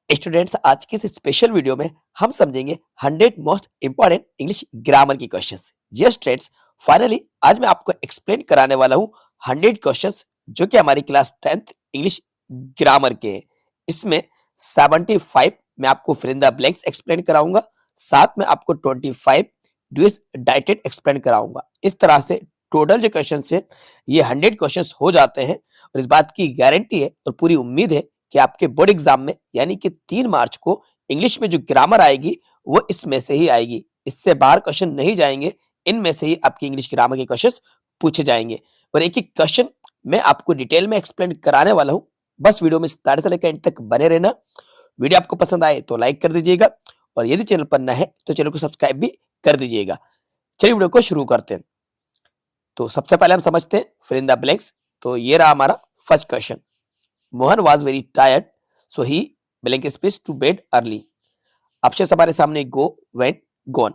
Students, आज की इस स्पेशल वीडियो में हम समझेंगे 100 मोस्ट इंपॉर्टेंट इंग्लिश ग्रामर की क्वेश्चंस। जी स्टूडेंट्स, फाइनली आज मैं आपको एक्सप्लेन कराने वाला हूँ 100 क्वेश्चंस जो कि हमारी क्लास 10th इंग्लिश ग्रामर के हैं। इसमें 75 मैं आपको fill in the blanks explain कराऊंगा, साथ में आपको 25 ड्यूस डाइटेड एक्सप्लेन कराऊंगा। इस तरह से टोटल जो क्वेश्चन है ये 100 क्वेश्चन हो जाते हैं और इस बात की गारंटी है और पूरी उम्मीद है कि आपके बोर्ड एग्जाम में यानी कि 3 मार्च को इंग्लिश में जो ग्रामर आएगी वो इसमें से ही आएगी। इससे बाहर क्वेश्चन नहीं जाएंगे, इनमें से ही आपकी इंग्लिश ग्रामर के क्वेश्चन पूछे जाएंगे और एक एक क्वेश्चन मैं आपको डिटेल में एक्सप्लेन कराने वाला हूँ। बस वीडियो में स्टार्ट से लेकर एंड तक बने रहना। वीडियो आपको पसंद आए तो लाइक कर दीजिएगा और यदि चैनल पर नया है तो चैनल को सब्सक्राइब भी कर दीजिएगा। चलिए वीडियो को शुरू करते हैं। तो सबसे पहले हम समझते हैं फिल इन द ब्लैंक्स। तो ये रहा हमारा first question. Mohan was very tired so he blank space to bed early. Option हमारे सामने गो, वेंट, गॉन।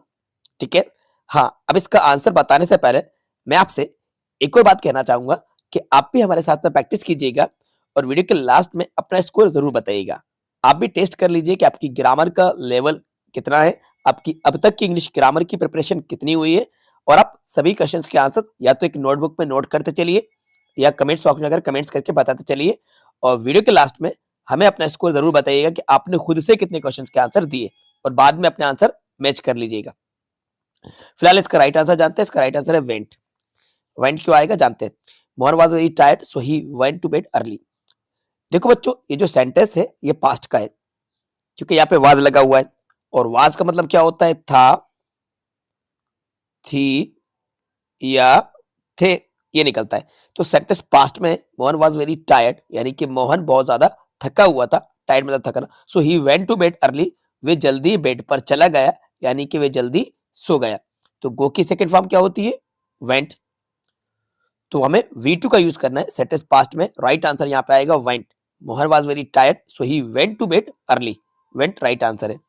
ठीक है। हाँ, अब इसका आंसर बताने से पहले मैं आपसे एक और बात कहना चाहूंगा कि आप भी हमारे साथ में प्रैक्टिस कीजिएगा और वीडियो के लास्ट में अपना स्कोर जरूर बताइएगा। आप भी टेस्ट कर लीजिए कि आपकी ग्रामर का लेवल कितना है, आपकी अब तक की इंग्लिश ग्रामर की प्रिपरेशन कितनी हुई है और आप सभी क्वेश्चंस के आंसर या तो एक नोटबुक में नोट करते चलिए या कमेंट्स बॉक्स में अगर कमेंट्स करके बताते चलिए और वीडियो के लास्ट में हमें अपना स्कोर जरूर बताइएगा कि आपने खुद से कितने क्वेश्चंस के आंसर दिए और बाद में अपने आंसर मैच कर लीजिएगा। फिलहाल इसका राइट आंसर जानते हैं। इसका राइट आंसर है वेंट। वेंट क्यों आएगा जानते हैं। Mohan was very tired so he went to bed early. देखो बच्चों, ये जो सेंटेंस है ये पास्ट का है क्योंकि यहाँ पे वाज लगा हुआ है और वाज का मतलब क्या होता है, था, थी या थे, ये निकलता है। तो सेंटेंस पास्ट में है। मोहन वाज वेरी टायर्ड यानी कि मोहन बहुत ज्यादा थका हुआ था। टायर्ड मतलब थकना। So he went to bed early, वे जल्दी बेड पर चला गया यानी कि वे जल्दी सो गया। तो गो की सेकंड फॉर्म क्या होती है, वेंट। तो हमें V2 का यूज करना है सेंटेंस पास्ट में। राइट आंसर यहाँ पे आएगा went. Mohan was very tired so he went to bed early. Went right answer है।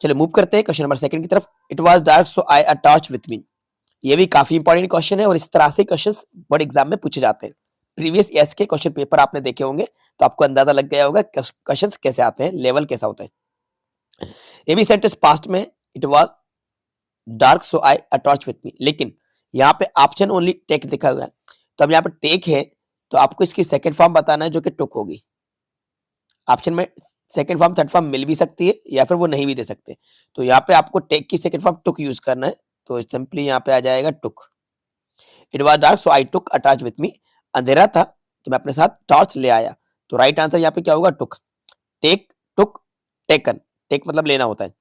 चलिए मूव करते हैं क्वेश्चन नंबर सेकंड की तरफ। It was dark so I a torch with मी। ये भी काफी इंपॉर्टेंट क्वेश्चन है और इस तरह से क्वेश्चंस बोर्ड एग्जाम में पूछे जाते हैं। प्रीवियस ईयर्स के क्वेश्चन पेपर आपने देखे होंगे तो आपको अंदाजा लग गया होगा क्वेश्चंस कैसे आते हैं, लेवल कैसा होता है। ये भी सेंटेंस पास्ट में, it was dark so I a torch with मी, लेकिन यहाँ पे ऑप्शन ओनली टेक दिखा हुआ है। तो अब यहाँ पे टेक है तो आपको इसकी सेकंड फॉर्म बताना है जो कि टुक होगी। ऑप्शन में सेकंड फॉर्म थर्ड फॉर्म मिल भी सकती है या फिर वो नहीं भी दे सकते। तो यहाँ पे आपको टेक की सेकंड फॉर्म टुक यूज करना है। तो सिंपली यहाँ पे आ जाएगा took. It was dark so I took a torch with me. अंधेरा था तो मैं अपने साथ टॉर्च ले आया। तो राइट आंसर यहाँ पे क्या होगा, टुक। टेक, टुक, टेकन। टेक मतलब लेना होता है।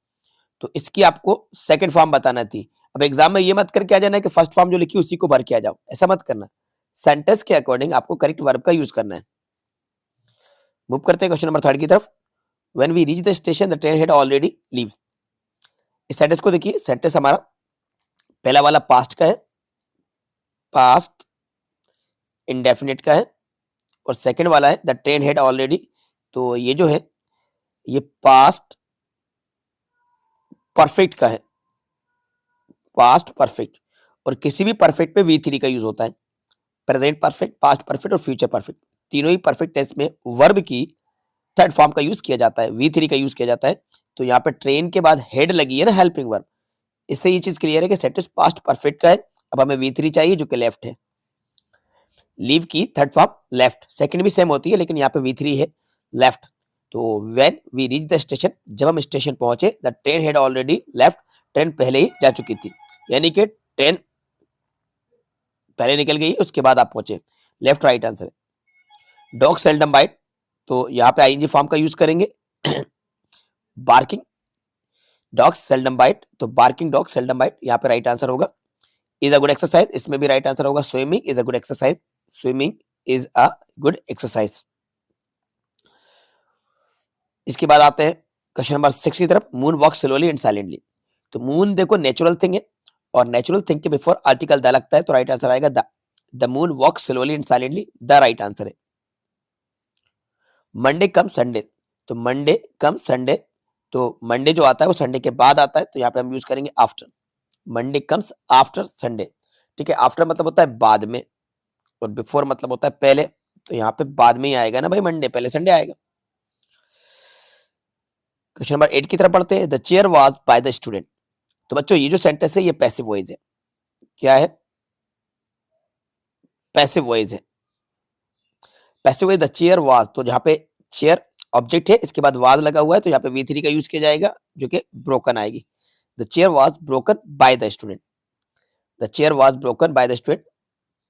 तो इसकी आपको सेकंड फॉर्म बताना थी। अब एग्जाम में ये मत करके आ जाना कि फर्स्ट फॉर्म जो लिखी उसी को भर के आ जाओ, ऐसा मत करना। सेंटेंस के अकॉर्डिंग आपको करेक्ट वर्ब का यूज करना है। मूव करते हैं क्वेश्चन नंबर थर्ड की तरफ। When we reach the station the train had already leave. इस सेंटेंस को देखिए। सेंटेंस हमारा पहला वाला पास्ट का है, पास्ट इंडेफिनिट का है, और सेकंड वाला है द ट्रेन हैड ऑलरेडी। तो ये जो है ये पास्ट परफेक्ट का है, पास्ट परफेक्ट। और किसी भी परफेक्ट पे V3 का यूज होता है। प्रेजेंट परफेक्ट, पास्ट परफेक्ट और फ्यूचर परफेक्ट, तीनों ही परफेक्ट टेंस में वर्ब की थर्ड फॉर्म का यूज किया जाता है, V3 का यूज किया जाता है। तो यहाँ पे ट्रेन के बाद हेड लगी है ना, हेल्पिंग वर्ब। इससे ये चीज क्लियर है कि सेंटेंस पास्ट परफेक्ट का है। अब हमें V3 चाहिए जो कि लेफ्ट है। लीव की थर्ड फॉर्म लेफ्ट, सेकंड भी सेम होती है लेकिन यहाँ पे V3 है, लेफ्ट। तो when we reach the station, जब हम स्टेशन पहुंचे, the train had already left, train पहले ही जा चुकी थी। यानी कि ट्रेन पहले निकल गई उसके बाद आप पहुंचे। लेफ्ट राइट आंसर है। डॉग सेल्डम बाइट, तो यहाँ पे आईएनजी फॉर्म का यूज करेंगे। बार्किंग डॉग सेल्डम बाइट, तो बार्किंग डॉग सेल्डम बाइट यहाँ पे राइट आंसर होगा। इज अ गुड एक्सरसाइज, इसमें भी राइट आंसर होगा। Swimming is a good exercise, swimming is a good exercise. इसके बाद आते हैं क्वेश्चन नंबर 6 की तरफ। Moon walk slowly and silently. तो मून देखो नेचुरल थिंग है और नेचुरल थिंग के बिफोर आर्टिकल द लगता है तो राइट आंसर आएगा the. The moon walk slowly and silently, the right answer है। मंडे कम संडे, तो मंडे कम संडे, तो मंडे जो आता है वो संडे के बाद आता है तो यहाँ पे हम यूज करेंगे after. Monday comes after Sunday. ठीक है, आफ्टर मतलब होता है बाद में और बिफोर मतलब होता है पहले। तो यहाँ पे बाद में ही आएगा ना भाई, मंडे पहले संडे आएगा। क्वेश्चन नंबर 8 की तरफ पढ़ते हैं। The chair was by the student. तो बच्चों ये जो सेंटेंस है ये पैसिव वॉइस है। क्या है? पैसिव वॉइस है। Passive voice the chair was, तो जहाँ पे चेयर ऑब्जेक्ट है, इसके बाद वाज लगा हुआ है, तो यहाँ पे V3 का यूज किया जाएगा जो कि ब्रोकन आएगी। The chair was broken by the student. The chair was broken by the student.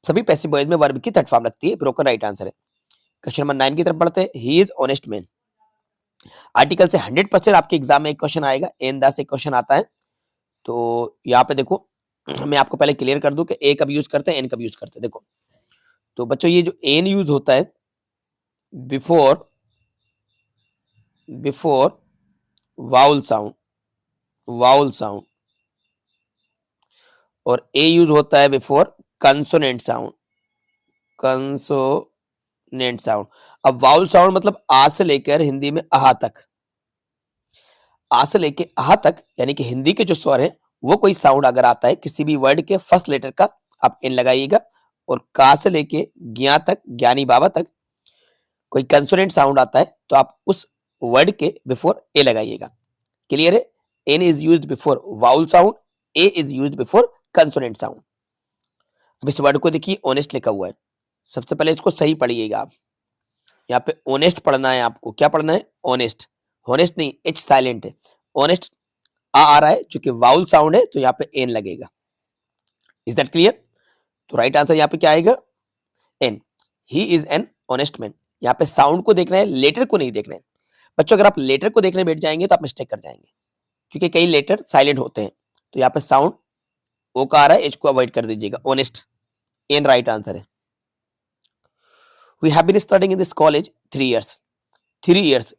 सभी पैसिव वॉइस में वर्ब की थर्ड फॉर्म लगती है। ब्रोकन राइट आंसर है। क्वेश्चन नंबर 9 की तरफ बढ़ते हैं। He is honest man. Article से 100% आपके एग्जाम में एक क्वेश्चन आएगा। एन दास एक क्वेश्चन आता है। तो यहाँ पे देखो, मैं आपको पहले क्लियर कर दूं कि ए कब यूज करते हैं, एन कब यूज करते हैं। देखो, तो बच्चों ये जो एन यूज होता है before before vowel sound, vowel sound, और ए यूज होता है before consonant sound, consonant sound. अब वाउल साउंड मतलब आ से लेकर हिंदी में आहा तक, आ से लेके आहा तक, यानी कि हिंदी के जो स्वर है वो कोई साउंड अगर आता है किसी भी वर्ड के फर्स्ट लेटर का, आप एन लगाइएगा। और का से लेके ज्ञा तक, ज्ञानी बाबा तक कोई कंसोनेंट साउंड आता है तो आप उस वर्ड के बिफोर ए लगाइएगा। क्लियर है? An is used before vowel sound, a is used before consonant sound. अब इस वर्ड को देखिए, ऑनेस्ट लिखा हुआ है। सबसे पहले इसको सही पढ़िएगा आप। यहाँ पे ऑनेस्ट पढ़ना है आपको। क्या पढ़ना है? ऑनेस्ट। हॉनेस्ट नहीं, एच साइलेंट है। ऑनेस्ट आ रहा है, चूंकि वाउल साउंड है तो यहाँ पे एन लगेगा। Is that clear? तो राइट आंसर यहाँ पे क्या आएगा? An. He is an honest man. यहाँ पे साउंड को देखना है, लेटर को नहीं देखना है। बच्चों अगर आप लेटर को देखने बैठ जाएंगे तो आप मिस्टेक कर जाएंगे, क्योंकि कई लेटर साइलेंट होते हैं। तो यहाँ पे साउंड ओ का आ रहा है, एच को अवॉइड कर दीजिएगा। ऑनेस्ट, एन राइट आंसर है। We have been studying in this college 3 years। 3 years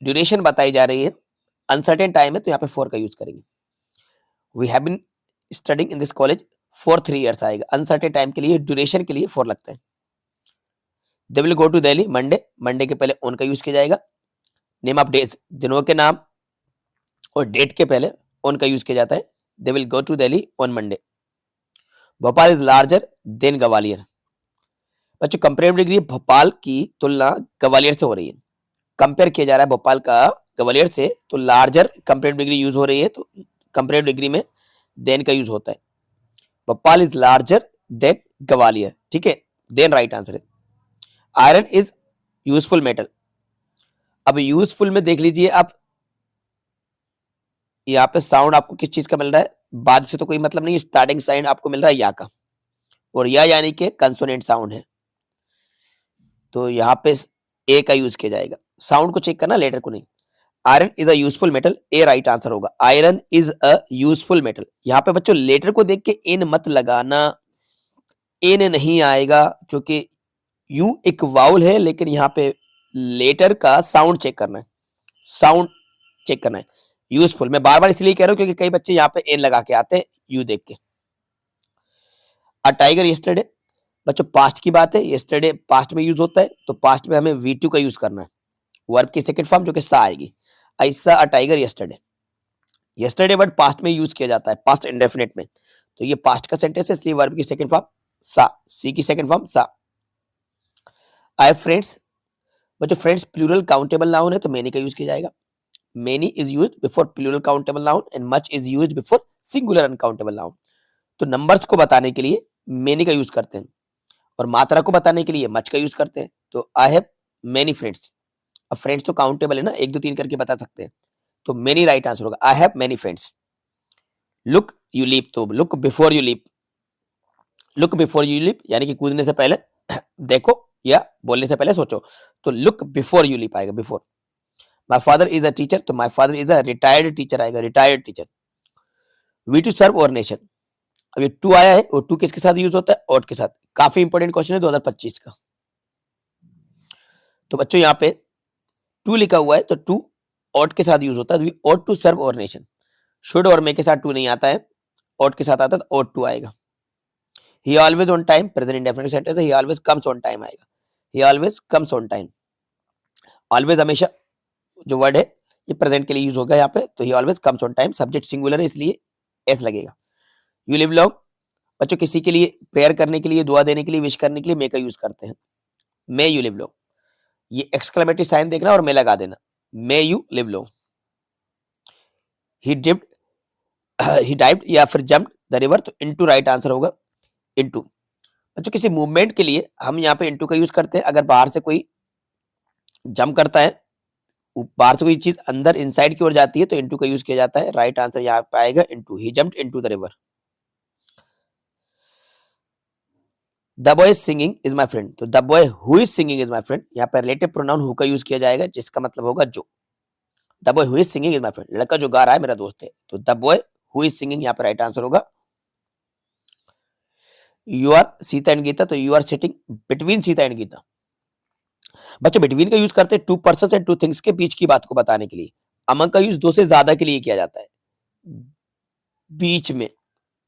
duration बताई जा रही है, अनसर्टेन टाइम है तो यहाँ पे 4 का यूज करेंगे। We have been studying in this college for 3 years आएगा। अनसर्टेन टाइम के लिए, ड्यूरेशन के लिए 4 लगता है। They will go to Delhi Monday, Monday के पहले ऑन का यूज किया जाएगा। नेम ऑफ डेज, दिनों के नाम, और डेट के पहले ऑन का यूज किया जाता है। They will go to Delhi on Monday. Bhopal is larger than Gwalior. बच्चों कंपेरेटिव डिग्री भोपाल की तुलना ग्वालियर से हो रही है। कंपेयर किया जा रहा है भोपाल का ग्वालियर से, तो लार्जर कंपेरेटिव डिग्री यूज हो रही है, तो कंपेरेटिव डिग्री में देन का यूज होता है। Bhopal is larger than Gwalior. ठीक है, देन राइट आंसर है। Iron is useful metal. अब यूजफुल में देख लीजिए आप, यहाँ पे साउंड आपको किस चीज का मिल रहा है? बाद से तो कोई मतलब नहीं, स्टार्टिंग साउंड आपको मिल रहा है या का, और या यानी कि कंसोनेंट साउंड है, तो यहाँ पे ए का यूज किया जाएगा। साउंड को चेक करना, लेटर को नहीं। Iron is a useful metal, a right answer होगा। Iron is a useful metal. यहाँ पे बच्चों लेटर को देख के इन मत लगाना, एन नहीं आएगा, क्योंकि यू एक वाउल है, लेकिन यहाँ पे लेटर का साउंड चेक करना है, साउंड चेक करना है। यूजफुल मैं बार बार इसलिए कह रहा हूँ क्योंकि कई बच्चे यहाँ पे एन लगा के आते हैं यू देख के। अ टाइगर यस्टरडे, बच्चों पास्ट की बात है, यस्टरडे पास्ट में यूज होता है, तो पास्ट में हमें V2 का यूज करना है, वर्ब की सेकंड फॉर्म जो कि सा आएगी। ऐसा a tiger yesterday. Yesterday word past में यूज किया जाता है, पास्ट इंडेफिनिट में, तो ये पास्ट का सेंटेंस है, इसलिए वर्ब की सेकंड फॉर्म सा, सी की सेकंड फॉर्म सा। आई हैव फ्रेंड्स, बच्चों फ्रेंड्स प्लूरल काउंटेबल नाउन है तो मेनी का यूज किया जाएगा। Many is used before plural countable noun and much is used before singular uncountable noun. तो नंबर्स को बताने के लिए मेनी का यूज करते हैं, और मात्रा को बताने के लिए मच का यूज करते हैं। तो आई हैव मेनी फ्रेंड्स। अब फ्रेंड्स तो काउंटेबल है ना, 1 2 3 करके बता सकते हैं, तो मेनी राइट आंसर होगा। I have many friends. Look you leap, तो look before you leap, look before you leap यानी कि कूदने से पहले देखो या बोलने से पहले सोचो, तो लुक बिफोर यू लीप आएगा, before. My father is a teacher, तो my father is a retired teacher आएगा, retired teacher. We to serve our nation, अब ये टू आया है, और टू किसके साथ यूज होता है? ऑट के साथ। काफी इंपॉर्टेंट क्वेश्चन है 2025 का। तो बच्चों यहाँ पे टू लिखा हुआ है, तो टू ऑट के साथ यूज होता है, we ought to serve our nation. Should और मे के साथ टू नहीं आता है, ऑट के साथ आता है, तो ऑट टू आएगा। He always on time, present indefinite sentence है, he always comes on time आएगा, he always comes on time. Always हमेशा जो वर्ड है ये प्रेजेंट के लिए यूज होगा यहाँ पे, तो ही always comes on time, subject singular है इसलिए एस लगेगा। यू लिव लॉन्ग, बच्चों किसी के लिए प्रेयर करने के लिए, दुआ देने के लिए, विश करने के लिए मे का यूज करते हैं। मे यू लिव लॉन्ग, ये एक्सक्लेमेटरी साइन देखना और मे लगा देना, may you live long. He dipped he dived या फिर जंप्ड द रिवर, तो इनटू राइट आंसर होगा इनटू। बच्चों किसी मूवमेंट के लिए हम यहाँ पे इनटू का यूज करते हैं। अगर बाहर से कोई जंप करता है, बाहर से कोई चीज अंदर इनसाइड की ओर जाती है, तो इनटू का यूज किया जाता है। राइट आंसर यहाँ पे आएगा into. He jumped into the river. The boy is singing is my friend, तो the boy who is singing is my friend, यहाँ पर रिलेटिव प्रोनाउन हु का यूज किया जाएगा, जिसका मतलब होगा जो। The boy who is singing is my friend, लड़का जो गा रहा है मेरा दोस्त है, तो the boy who is singing यहाँ पर राइट आंसर होगा। You are Sita and Geeta, तो you are sitting between Sita and Geeta. बच्चों बिटवीन का यूज करते हैं two person and two things के बीच की बात को बताने के लिए। अमंग का यूज दो से ज्यादा के लिए किया जाता है, बीच में।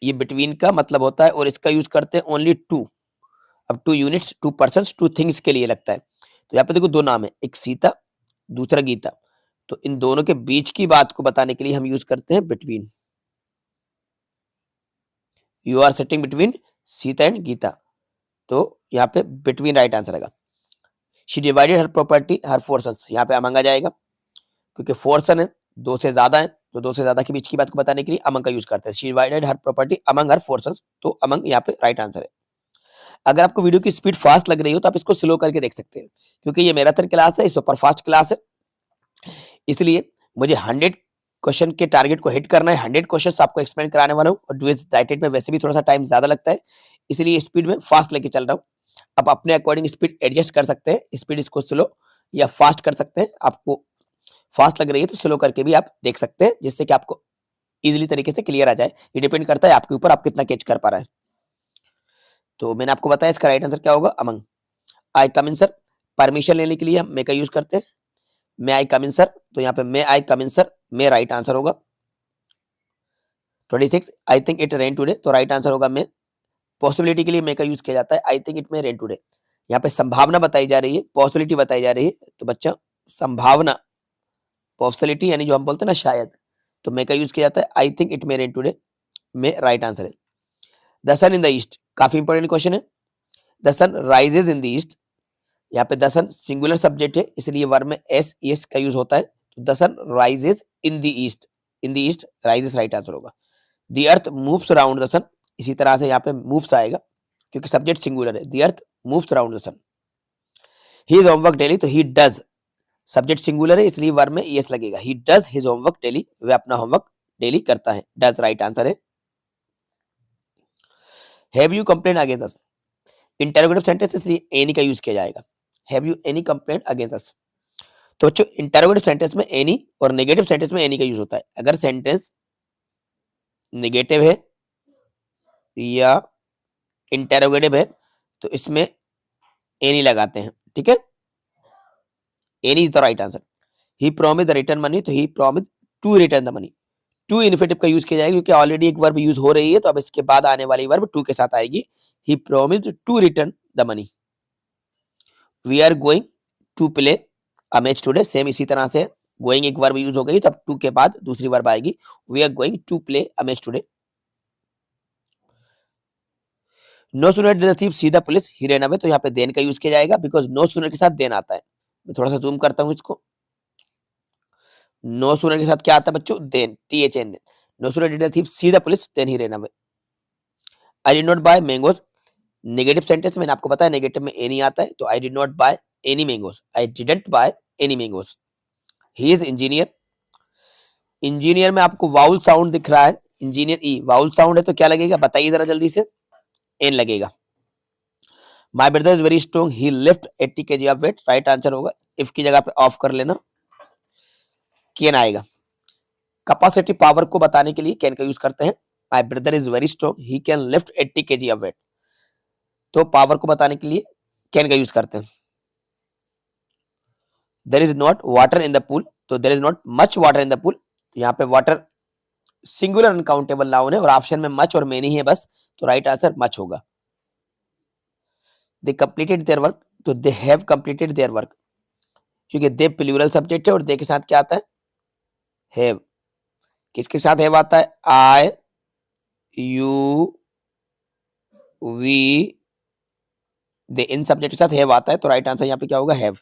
ये बिटवीन का मतलब होता है, और इसका यूज करते हैं ओनली टू। अब two units, two person, two things के लिए लगता है। तो यहाँ पे देखो दो नाम है, एक सीता, दूसरा गीता, तो इन दोनों के बीच की बात को बताने के लिए हम यूज करते हैं between. You are sitting between Sita and Geeta, तो यहाँ पे बिटवीन राइट आंसर आएगा। She divided her property her four sons, यहाँ पे अमंग आ जाएगा, क्योंकि फोर सन है, दो से ज्यादा है, तो दो से ज्यादा के बीच की बात को बताने के लिए अमंग का यूज करते हैं। She divided her property among her four sons, तो अमंग यहाँ पे राइट आंसर है। अगर आपको वीडियो की स्पीड फास्ट लग रही हो तो आप इसको स्लो करके देख सकते हैं, क्योंकि ये मैराथन क्लास है, सुपर फास्ट क्लास है, इसलिए मुझे 100 क्वेश्चन के टारगेट को हिट करना है। 100 क्वेश्चन आपको एक्सप्लेन कराने वाला हूँ, और डुएल्स डाइटेड में वैसे भी थोड़ा सा टाइम ज्यादा लगता है, इसलिए स्पीड में फास्ट लेके चल रहा हूँ। आप अपने अकॉर्डिंग स्पीड एडजस्ट कर सकते हैं, स्पीड इसको स्लो या फास्ट कर सकते हैं। आपको फास्ट लग रही है तो स्लो करके भी आप देख सकते हैं, जिससे कि आपको इजीली तरीके से क्लियर आ जाए। ये डिपेंड करता है आपके ऊपर, आप कितना कैच कर पा रहे हैं। तो मैंने आपको बताया इसका राइट आंसर क्या होगा, अमंग। आई कम इन सर, परमिशन लेने के लिए हम मे का यूज करते हैं। मे आई कम इन सर, तो यहाँ पे मे आई कम इन सर, मे राइट आंसर होगा। 26 आई थिंक इट रेन टुडे, तो राइट आंसर होगा मे। पॉसिबिलिटी के लिए मे का यूज किया जाता है, I think it may rain today. यहाँ पे संभावना बताई जा रही है, पॉसिबिलिटी बताई जा रही है, तो बच्चा संभावना, पॉसिबिलिटी यानी जो हम बोलते हैं ना शायद, तो मे का यूज किया जाता है। I think it may rain today, may right answer है। The sun in the east, काफी इंपॉर्टेंट क्वेश्चन है। The sun rises in the east, यहाँ पे द सन सिंगुलर सब्जेक्ट है, इसलिए वर्ब में एस एस का यूज होता है। तो the sun rises in the east, in the east rises right answer होगा। The earth moves around the sun, इसी तरह से यहाँ पे मूव्स आएगा, क्योंकि सब्जेक्ट सिंगुलर है। The earth moves around the sun. He is homework daily, तो ही डज, सब्जेक्ट सिंगुलर है, इसलिए वर्ब में एस लगेगा। He does his homework daily, वह अपना होमवर्क डेली करता है। डज राइट आंसर है। Have you complain against us, interrogative sentence, इसलिए एनी का यूज किया जाएगा। Have you any complaint against us, तो बच्चों इंटरोगेटिव सेंटेंस में एनी और नेगेटिव सेंटेंस में एनी का यूज होता है। अगर सेंटेंस नेगेटिव है या इंटरोगेटिव है, तो इसमें एनी लगाते हैं, ठीक है। Any is the right answer. He promise the return money, तो he promise to return the money. To infinitive का यूज किया जाएगा, क्योंकि ऑलरेडी एक वर्ब यूज हो रही है, तो अब इसके बाद आने वाली वर्ब टू के साथ आएगी। He promised to return the money. We are going to play a match today, same इसी तरह से गोइंग एक वर्ब यूज हो गई, तब टू के बाद दूसरी वर्ब आएगी। We are going to play a match today. No sooner did the thief see the police he ran away, तो यहाँ पे देन का यूज किया जाएगा, बिकॉज नो सूनर के साथ देन आता है। मैं थोड़ा सा जूम करता हूँ इसको। नो सूनर के साथ क्या आता है बच्चों, then, T H N. No sooner did the thief see the police then he ran away. I did not buy mangoes, negative sentence मैंने आपको बताया, नेगेटिव में एनी आता है, तो I did not buy any mangoes, I didn't buy any mangoes. He is engineer, engineer में आपको vowel sound दिख रहा है, इंजीनियर ई वाउल साउंड है, तो क्या लगेगा बताइए जरा जल्दी से, एन लगेगा। My brother is very strong, he lift 80 KG of weight, right answer होगा। इफ की जगह पे ऑफ कर लेना, कैन आएगा। कैपेसिटी पावर को बताने के लिए कैन का यूज करते हैं। My brother is very strong, he can lift 80 KG of weight, तो पावर को बताने के लिए कैन का यूज करते हैं। There is not water in the pool, तो there is not much water in the pool, तो यहाँ पे वाटर सिंगुलर अनकाउंटेबल नाउन है, और ऑप्शन में मच और मेनी है बस, तो राइट आंसर मच होगा। दे कंप्लीटेड देयर वर्क, तो they have completed their work, क्योंकि दे प्लूरल सब्जेक्ट है, और दे के साथ क्या आता है, हैव। किसके साथ हैव आता है, आई यू वी, दे, इन सब्जेक्ट के साथ हैव आता है, तो राइट आंसर यहाँ पे क्या होगा, हैव।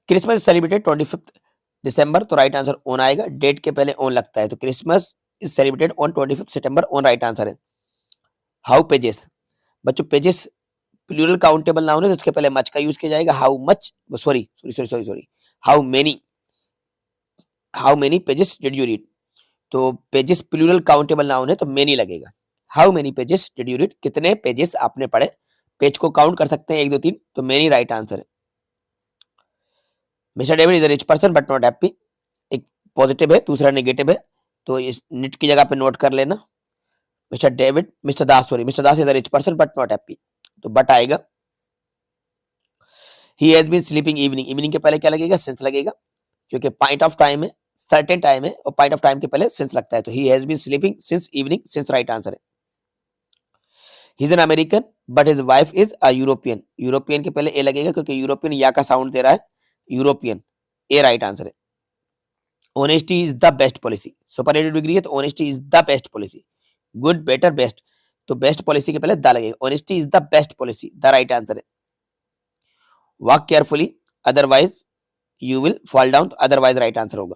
क्रिसमस सेलिब्रेटेड 25 दिसंबर तो राइट आंसर ऑन आएगा, डेट के पहले ऑन लगता है, तो Christmas is celebrated on 25 September, on right answer है। हाउ पेजेस, बच्चों पेजेस प्लूरल काउंटेबल नाउन है तो उसके पहले मच का यूज किया जाएगा। How much, sorry sorry sorry sorry sorry, how many pages did you read, तो पेजेस प्लूरल काउंटेबल नाउन है तो मेनी लगेगा। How many pages did you read, कितने पेजेस आपने पढ़े, पेज को काउंट कर सकते हैं 1 2 3, तो मेनी राइट आंसर है। Mister David is a rich person but not happy, एक पॉजिटिव है दूसरा नेगेटिव है, तो इस निट की जगह पे नोट कर लेना। Mister Das is a rich person but not happy, तो बट आएगा। He has been sleeping evening, evening के पहले क्या लगेगा, सिंस लगेगा, क्योंकि पॉइंट ऑफ टाइम है, सर्टेन टाइम है और पॉइंट ऑफ टाइम के पहले सिंस लगता है, तो he has been sleeping since evening, since right answer है। He is an American but his wife is a European, European के पहले ए लगेगा क्योंकि यूरोपियन या का साउंड दे रहा है, यूरोपियन, ए राइट आंसर है। Honesty is the best policy, superlative degree है तो honesty is the best policy, good better best, तो बेस्ट पॉलिसी के पहले द लगेगा, honesty is the best policy, the right answer है। Walk carefully otherwise you will fall down, otherwise right answer होगा।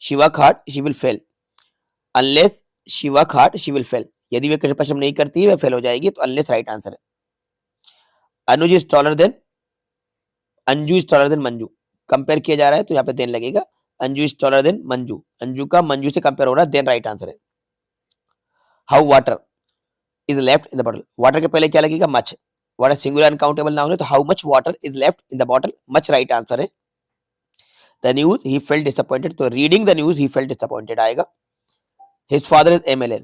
She work hard she will fail, unless she work hard she will fail, यदि वे कठिन परिश्रम नहीं करती है वह फेल हो जाएगी, तो अनलेस राइट आंसर है। Anuj is taller than, Anju is taller than Manju, compare किया जा रहा है तो यहाँ पे देन लगेगा, Anju is taller than Manju, Anju का मंजू से कंपेयर हो रहा है, देन राइट आंसर है। How water is left in the bottle, water के पहले क्या लगेगा, much, water singular uncountable noun है तो how much water is left in the bottle, much right answer है। The news he felt disappointed, तो reading the news he felt disappointed आएगा। His father is MLA,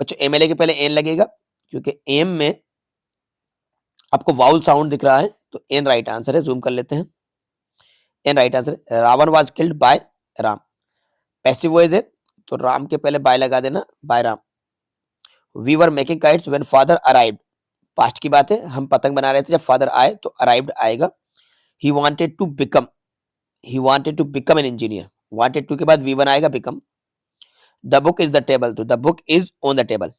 बच्चों MLA के पहले N लगेगा क्योंकि एम में आपको वाउल साउंड दिख रहा है, तो एन राइट आंसर है, जूम कर लेते हैं, एन राइट आंसर है। Ravan was killed by Ram, passive voice है तो राम के पहले बाय लगा देना, by Ram. We were making kites when father arrived, past की बात है, हम पतंग बना रहे थे जब फादर आए, तो अराइव्ड आएगा। He wanted to become, he wanted to become an engineer, wanted to के बाद वी वन आएगा, become. The book is the table, तो the book is on the table,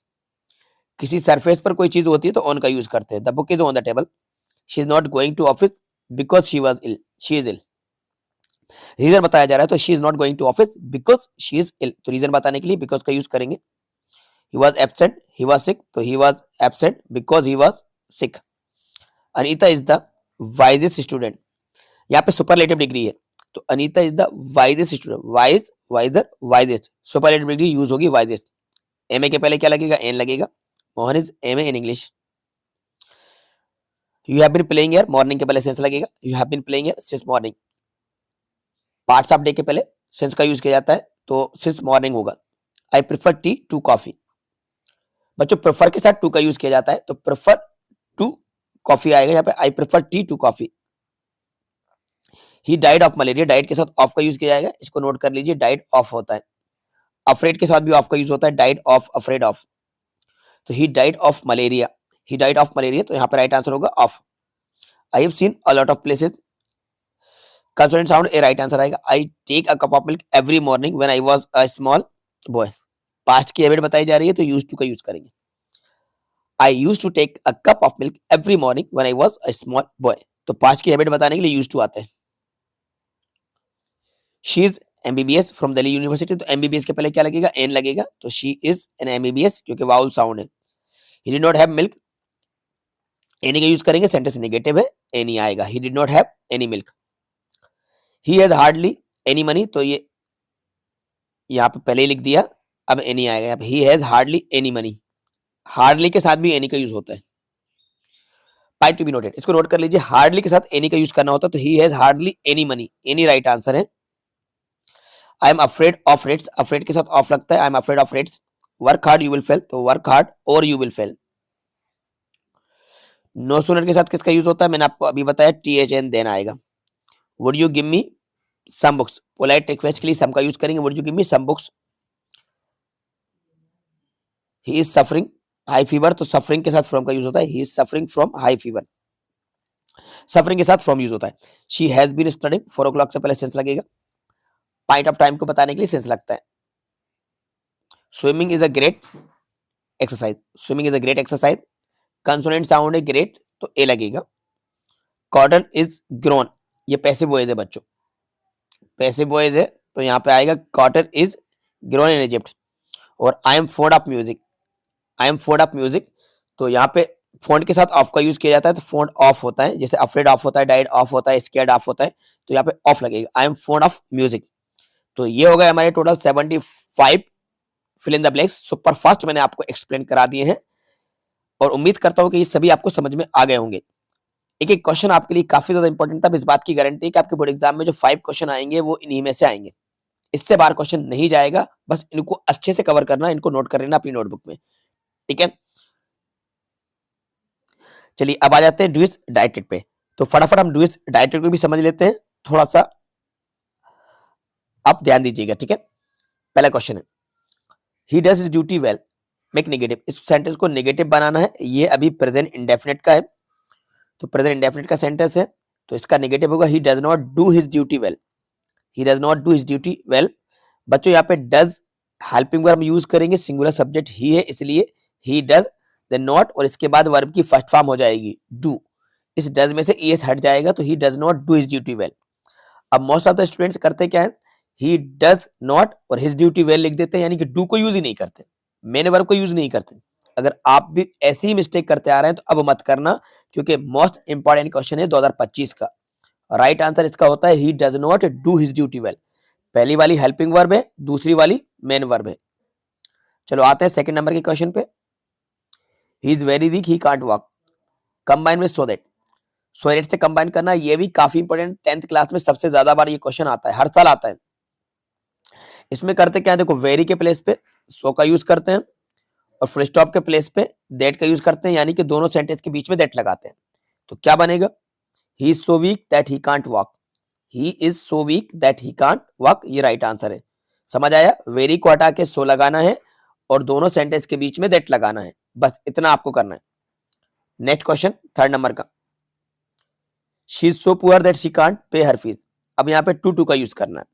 किसी सरफेस पर कोई चीज होती है तो ऑन का यूज करते हैं, the book is on the table. She is not going to office because she was ill, she is ill, reason बताया जा रहा है तो she is not going to office because she is ill, तो reason बताने के लिए because का यूज करेंगे। He was absent he was sick, तो he was absent because he was sick. Anita is the wisest student, यहाँ पे सुपरलेटिव डिग्री है तो Anita is the wisest student, wise wiser wisest, superlative degree use होगी wisest. MA के पहले क्या लगेगा, एन लगेगा, Mohan is MA in English. You have been playing here, morning के पहले सेंस लगेगा, you have been playing here since morning. Parts of day के पहले सिंस का यूज किया जाता है तो सिंस मॉर्निंग होगा। I prefer tea to coffee, बच्चों प्रेफर के साथ टू का यूज किया जाता है तो प्रेफर टू कॉफी आएगा यहाँ पे, I prefer tea to coffee. He died of malaria, died के साथ ऑफ का यूज किया जाएगा, इसको नोट कर लीजिए, डाइड ऑफ होता है। अफ्रेड के साथ भी ऑफ का यूज होता है, डाइड ऑफ, अफ्रेड ऑफ, तो he died of malaria, he died of malaria, तो यहाँ पे राइट आंसर होगा of. I have seen a lot of places, consonant sound a right answer आएगा। I take a cup of milk every morning when I was a small boy, past की habit बताई जा रही है तो use to का use करेंगे। I use to take a cup of milk every morning when I was a small boy, तो past की हैबिट बताने के लिए यूज टू आते हैं। She is MBBS from Delhi university, तो एमबीबीएस के पहले क्या लगेगा, एन लगेगा, तो शी इज एन एमबीबीएस क्योंकि वाउल साउंड है। He did not have milk, any का यूज करेंगे, सेंटेंस नेगेटिव है, एनी आएगा, he did not have any milk. He has hardly any money, तो ये यहाँ पे पहले ही लिख दिया, अब एनी आएगा यहाँ पे, ही has hardly any money, hardly के साथ भी एनी का यूज होता है। पॉइंट टू बी नोटेड, इसको नोट कर लीजिए, हार्डली के साथ एनी का यूज करना होता है तो he has hardly any money, any right answer है। I am afraid of rats, afraid के साथ ऑफ लगता है, I am afraid of rats. Work hard you will fail, तो वर्क हार्ड और you will fail. No sooner के साथ किसका यूज होता है, मैंने आपको अभी बताया, टी एच एन देन आएगा। Would you give me some books, polite request के लिए सम का यूज करेंगे, would you give me some books. He is suffering high fever, तो सफरिंग के साथ फ्रॉम का यूज होता है, he is suffering from high fever, suffering के साथ फ्रॉम यूज होता है। She has been studying, 4 o'clock से पहले सेंस लगेगा, पॉइंट ऑफ टाइम को बताने के लिए सेंस लगता है। Swimming is a great exercise, swimming is a great exercise, consonant sound है ग्रेट तो ए लगेगा। कॉटन इज ग्रोन, ये पैसिव वॉइस है बच्चों, पैसिव वॉइस है तो यहाँ पे आएगा cotton is grown in Egypt. और I am fond of music, I am fond of music, तो यहाँ पे फोन के साथ ऑफ का यूज किया जाता है, तो फोन ऑफ होता है, जैसे अफ्रेड ऑफ होता है, डाइड ऑफ होता है, स्केर्ड ऑफ होता है, तो यहाँ पे ऑफ लगेगा, I am fond of music. तो ये हो गए हमारे total 75 fill in the blanks super fast मैंने आपको एक्सप्लेन करा दिए हैं, और उम्मीद करता हूँ कि ये सभी आपको समझ में आ गए होंगे। एक एक क्वेश्चन आपके लिए काफी ज्यादा इंपॉर्टेंट था, इस बात की गारंटी है कि आपके बोर्ड एग्जाम में जो 5 क्वेश्चन आएंगे वो इन्हीं में से आएंगे, इससे बाहर क्वेश्चन नहीं जाएगा, बस इनको अच्छे से कवर करना, इनको नोट कर लेना अपनी नोटबुक में, ठीक है। चलिए अब आ जाते हैं डूइज डाइटेड पे, तो फटाफट हम डूइज डाइटेड को भी समझ लेते हैं, थोड़ा सा आप ध्यान दीजिएगा, ठीक है। पहला क्वेश्चन है, he does his duty well, make negative, इस सेंटेंस को नेगेटिव बनाना है, ये अभी प्रेजेंट इंडेफिनिट का है, तो प्रेजेंट इंडेफिनिट का सेंटेंस है, तो इसका नेगेटिव होगा he does not do his duty well, he does not do his duty well. बच्चों यहाँ पे डज हेल्पिंग वर्ब यूज करेंगे, सिंगुलर सब्जेक्ट ही है इसलिए ही डज, देन नॉट, और इसके बाद वर्ब की फर्स्ट फॉर्म हो जाएगी डू, इस डज में से ईएस हट जाएगा, तो he does not do his duty well. अब मोस्ट ऑफ द स्टूडेंट्स करते क्या है, ही डज नॉट और हिज ड्यूटी वेल लिख देते हैं, यानी कि डू को यूज ही नहीं करते, मेन वर्ब को यूज नहीं करते। अगर आप भी ऐसी ही मिस्टेक करते आ रहे हैं तो अब मत करना, क्योंकि मोस्ट इंपॉर्टेंट क्वेश्चन है 2025 का। राइट आंसर इसका होता है he does not do his duty well, पहली वाली हेल्पिंग वर्ब है, दूसरी वाली मेन वर्ब है। चलो आते हैं सेकंड नंबर के क्वेश्चन पे, he is very weak he can't walk, combine with so that, so that से कंबाइन करना, ये भी काफी इंपॉर्टेंट, 10th क्लास में सबसे ज्यादा बार ये क्वेश्चन आता है, हर साल आता है। इसमें करते क्या है, देखो वेरी के प्लेस पे सो का यूज करते हैं, और फुल स्टॉप के प्लेस पे दैट का यूज करते हैं, यानी कि दोनों सेंटेंस के बीच में दैट लगाते हैं, तो क्या बनेगा, he is so weak that he can't walk, he is so weak that he can't walk, ये राइट आंसर है। समझ आया, वेरी को हटा के सो लगाना है और दोनों सेंटेंस के बीच में दैट लगाना है, बस इतना आपको करना है। नेक्स्ट क्वेश्चन थर्ड नंबर का, she is so poor that she can't pay her fees, अब यहाँ पे टू का यूज करना है,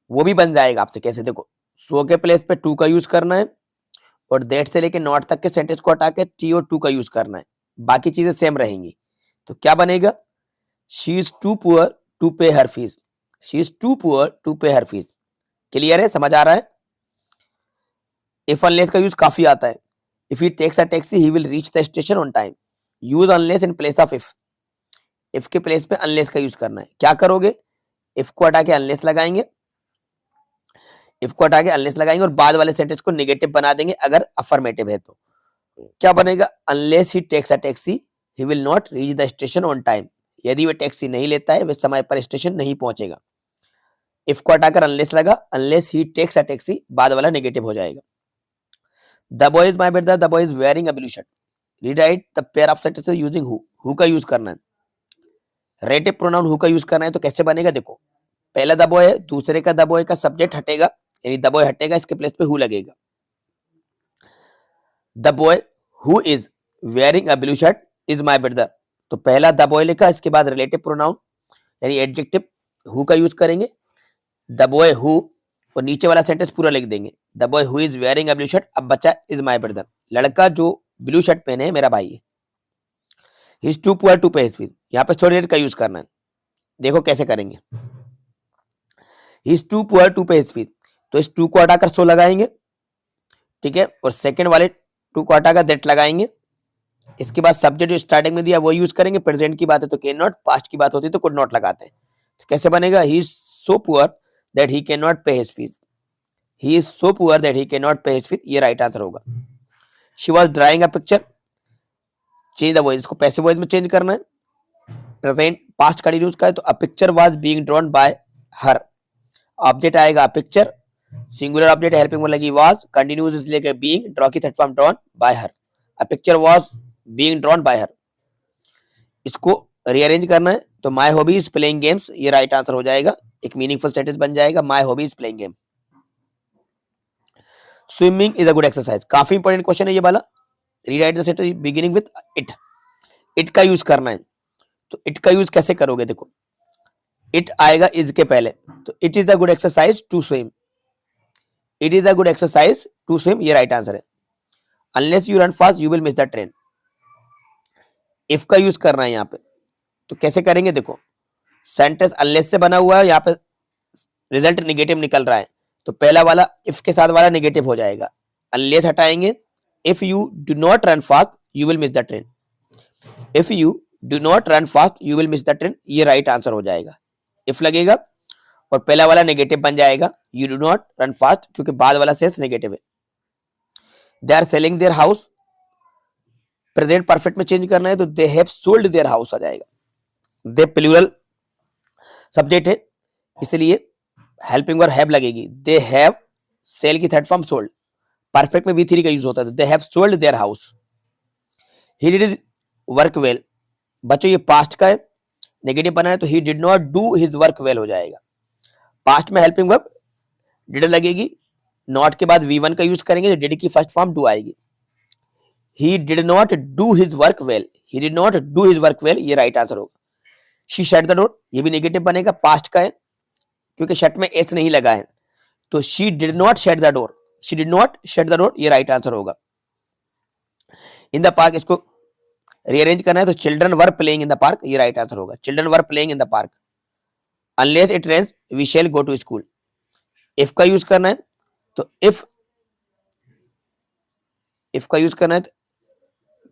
वो भी बन जाएगा आपसे, कैसे देखो, सो के प्लेस पे टू का यूज करना है, और दैट से लेके नॉट तक के सेंटेंस को हटा के टी और टू का यूज करना है, बाकी चीजें सेम रहेंगी, तो क्या बनेगा, she is too poor to pay her fees, she is too poor to pay her fees. Clear है, समझ आ रहा है। इफ अनलेस का यूज काफी आता है, if he takes a taxi he will reach the station on time, use unless in place of if के place पे अनलेस का यूज करना है, क्या करोगे, इफ को हटा के अनलेस लगाएंगे, इफ को हटा के अनलेस लगाएंगे और बाद वाले सेंटेंस को नेगेटिव बना देंगे अगर अफर्मेटिव है तो, क्या बनेगा, unless he takes a taxi he will not reach the station on time, यदि वह टैक्सी नहीं लेता है वह समय पर स्टेशन नहीं पहुंचेगा। इफ को हटाकर अनलेस लगा, unless he takes a taxi, बाद वाला नेगेटिव हो जाएगा। The boy is my brother, the boy is wearing a blue shirt, rewrite the pair of sentences using who का यूज करना है, रेटिव प्रोनाउन हु का यूज करना है, तो कैसे बनेगा, देखो पहला द बॉय है, दूसरे का द बॉय का सब्जेक्ट हटेगा, यानी द बॉय हटेगा, इसके प्लेस पे हु लगेगा, the boy who is wearing a blue shirt is my brother, तो पहला द बॉय लिखा, इसके बाद रिलेटिव प्रोनाउन यानी एडजेक्टिव हु का यूज करेंगे, द बॉय हु, और नीचे वाला सेंटेंस पूरा लिख देंगे, the boy who is wearing a blue shirt, अब बचा इज माय ब्रदर, लड़का जो ब्लू शर्ट पहने है मेरा भाई है, he is too poor to pay his fees, यहाँ पे थोड़ी देर का यूज करना है, देखो कैसे करेंगे, he is too poor to pay his fees, तो इस टू को हटाकर सो लगाएंगे, ठीक है, और सेकंड वाले टू को हटाकर दैट लगाएंगे, इसके बाद सब्जेक्ट जो स्टार्टिंग में दिया वो यूज करेंगे, प्रेजेंट की बात है तो कैन नॉट, पास्ट की बात होती है तो कुड नॉट लगाते हैं, तो कैसे बनेगा, he is so poor that he can not pay his fees, he is so poor that he can not pay his fees, ये राइट आंसर होगा। She was drawing a picture, change the voice, इसको passive voice में change करना है, present past continuous का है, तो a picture was being drawn by her, object आएगा picture, singular object helping verb लगी वाज, कंटिन्यूस इसलिए कि बीइंग, ड्रॉ की third form drawn by her, a picture was being drawn by हर, इसको rearrange करना है, तो my hobby is playing games, ये राइट आंसर हो जाएगा, एक मीनिंगफुल सेंटेंस बन जाएगा, my hobby is playing game. Swimming is a good exercise, काफी इंपॉर्टेंट क्वेश्चन है ये वाला, rewrite the sentence beginning with it, it का यूज करना है, तो इट का यूज कैसे करोगे, देखो इट आएगा इज के पहले, तो it is a good exercise to swim, it is a good exercise to swim, ये राइट आंसर है। Unless you run fast you will miss the train, if का यूज करना है यहाँ पे, तो कैसे करेंगे, देखो सेंटेंस अनलेस से बना हुआ है, यहाँ पे रिजल्ट निगेटिव निकल रहा है, तो पहला वाला इफ के साथ वाला निगेटिव हो जाएगा। अनलेस हटाएंगे, if you do not run fast you will miss the train. If you do not run fast you will miss the train, ये राइट आंसर हो जाएगा। इफ लगेगा और पहला वाला नेगेटिव बन जाएगा, you do not run fast, क्योंकि बाद वाला सेंस नेगेटिव है। They are selling their house, present perfect में चेंज करना है तो they have sold their house आ जाएगा। दे प्लूरल सब्जेक्ट है, इसलिए हेल्पिंग वर्ब हैव लगेगी। दे हैव, सेल की थर्ड फॉर्म सोल्ड, परफेक्ट में V3 का यूज होता है, दे have sold their house. He did work well, बच्चों ये पास्ट का है, नेगेटिव बना है तो ही did not do his work well हो जाएगा। पास्ट में हेल्पिंग वर्ब डिड लगेगी, नॉट के बाद V1 का यूज करेंगे तो डिड की फर्स्ट फॉर्म डू आएगी। ही did not do his work well, he did not do his work well, ये राइट आंसर होगा। शी शट द डोर, ये भी नेगेटिव बनेगा, पास्ट का है क्योंकि शट में एस नहीं लगा है, तो she did not shut the door, she did not shut the door, ये राइट आंसर होगा। इन द पार्क, इसको रीअरेंज करना है तो children were playing in the park, ये राइट आंसर होगा। Children were playing in the park. Unless it rains we shall go to school, if का use करना है तो इफ का यूज करना है तो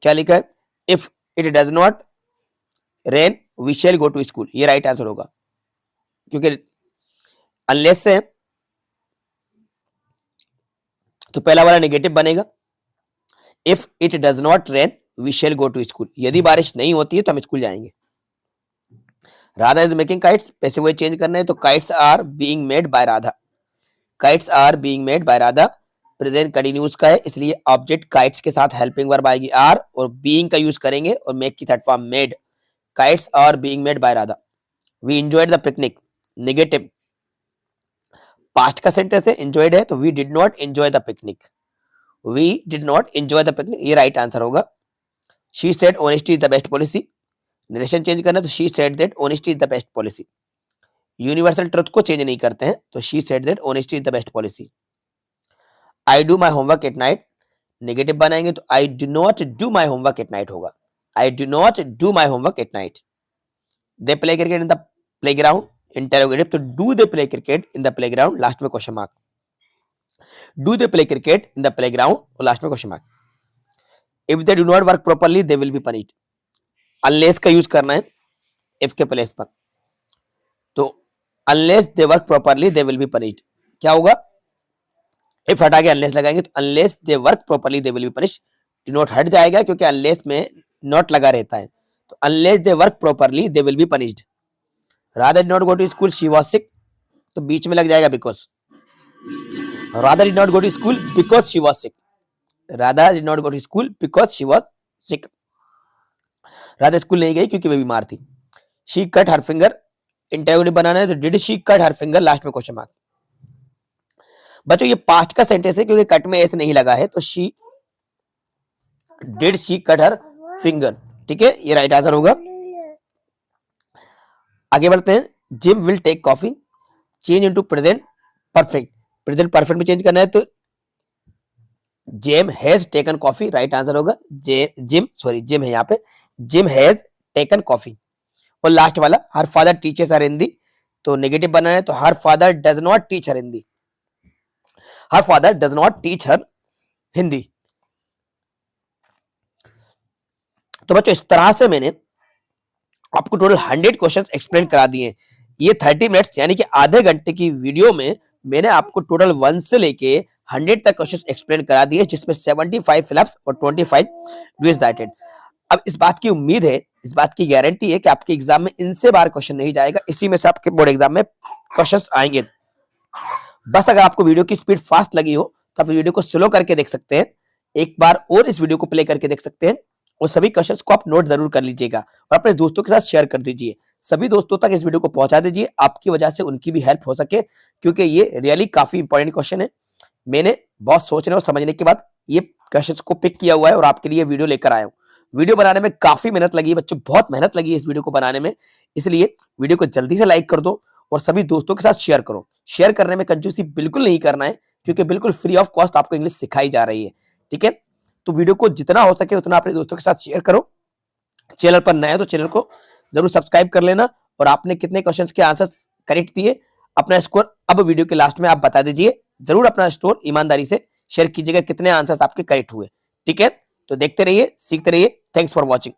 क्या लिखा है, if it does not rain we shall go to school, ये राइट आंसर होगा, क्योंकि अनलेस से तो पहला वाला नेगेटिव बनेगा। If it does not rain we shall go to school, यदि बारिश नहीं होती है तो हम स्कूल जाएंगे। राधा इज मेकिंग काइट्स, पैसे हुए चेंज करना है तो kites are being made by Radha, kites are being made by Radha, present continuous का है इसलिए ऑब्जेक्ट काइट्स के साथ हेल्पिंग वर्ब आएगी आर, और बीइंग का यूज करेंगे और मेक की third form made. Kites are being made by Radha. We enjoyed the picnic, negative, past का सेंटेंस है, एंजॉयड है तो we did not enjoy the picnic, we did not enjoy the picnic, ये right answer होगा। She said honesty is the best policy, narration change करना है तो she said that honesty is the best policy. Universal truth को change नहीं करते हैं तो she said that honesty is the best policy. I do my homework at night, negative बनाएंगे तो I do not do my homework at night होगा, I do not do my homework at night. They play cricket in the playground, interrogative तो do they play cricket in the playground, last में question mark. Do they play cricket in the playground और last में question mark. If they do not work properly they will be punished, unless का use करना है if के place पर, तो unless they work properly they will be punished, क्या होगा, इफ हटा के अनलेस लगाएंगे तो unless they work properly they will be punished, do not हट जाएगा क्योंकि अनलेस में नॉट लगा रहता है, तो unless they work properly they will be punished. Radha did not go to school she was sick, तो बीच में लग जाएगा because. Radha did not go to school because she was sick, Radha did not go to school because she was sick, Radha school नहीं गई क्योंकि वह बीमार थी। She cut her finger, interrogative बनाना है तो did she cut her finger, last में क्वेश्चन मार्क। बच्चों ये पास्ट का सेंटेंस है क्योंकि कट में एस नहीं लगा है, तो she did she cut her finger, ठीक है, ये राइट आंसर होगा। आगे बढ़ते हैं। Jim will take coffee, change into present perfect, present perfect में चेंज करना है तो Jim has taken coffee, right answer होगा। जिम है यहाँ पे, जिम हैज टेकन कॉफी। और लास्ट वाला her father teaches her Hindi, तो नेगेटिव बनाना है तो her father does not teach her Hindi, her father does not teach her Hindi. तो बच्चों इस तरह से मैंने आपको टोटल 100 क्वेश्चंस एक्सप्लेन करा दिए। ये 30 मिनट्स यानी कि आधे घंटे की वीडियो में मैंने आपको टोटल 1 से लेके 100 तक क्वेश्चंस एक्सप्लेन करा दिए, जिसमें 75 फिलअप्स और 25 क्विज डाइटेड। अब इस बात की उम्मीद है, इस बात की गारंटी है कि आपके एग्जाम में इनसे बाहर क्वेश्चन नहीं जाएगा, इसी में से आपके बोर्ड एग्जाम में क्वेश्चंस आएंगे। बस अगर आपको वीडियो की स्पीड फास्ट लगी हो तो आप वीडियो को स्लो करके देख सकते हैं, एक बार और इस वीडियो को प्ले करके देख सकते हैं, और सभी क्वेश्चंस को आप नोट जरूर कर लीजिएगा और अपने दोस्तों के साथ शेयर कर दीजिए। सभी दोस्तों तक इस वीडियो को पहुंचा दीजिए, आपकी वजह से उनकी भी हेल्प हो सके, क्योंकि ये रियली काफी इंपॉर्टेंट क्वेश्चन है। मैंने बहुत सोचने और समझने के बाद ये क्वेश्चंस को पिक किया हुआ है और आपके लिए वीडियो लेकर आया हूँ। वीडियो बनाने में काफी मेहनत लगी है बच्चों, बहुत मेहनत लगी है इस वीडियो को बनाने में, इसलिए वीडियो को जल्दी से लाइक कर दो और सभी दोस्तों के साथ शेयर करो। शेयर करने में कंजूसी बिल्कुल नहीं करना है, क्योंकि बिल्कुल फ्री ऑफ कॉस्ट आपको इंग्लिश सिखाई जा रही है, ठीक है। तो वीडियो को जितना हो सके उतना अपने दोस्तों के साथ शेयर करो। चैनल पर नए हो तो चैनल को जरूर सब्सक्राइब कर लेना। और आपने कितने क्वेश्चंस के आंसर्स करेक्ट दिए अपना स्कोर अब वीडियो के लास्ट में आप बता दीजिए। जरूर अपना स्कोर ईमानदारी से शेयर कीजिएगा, कितने आंसर्स आपके करेक्ट हुए। ठीक है, तो देखते रहिए, सीखते रहिए। Thanks for watching.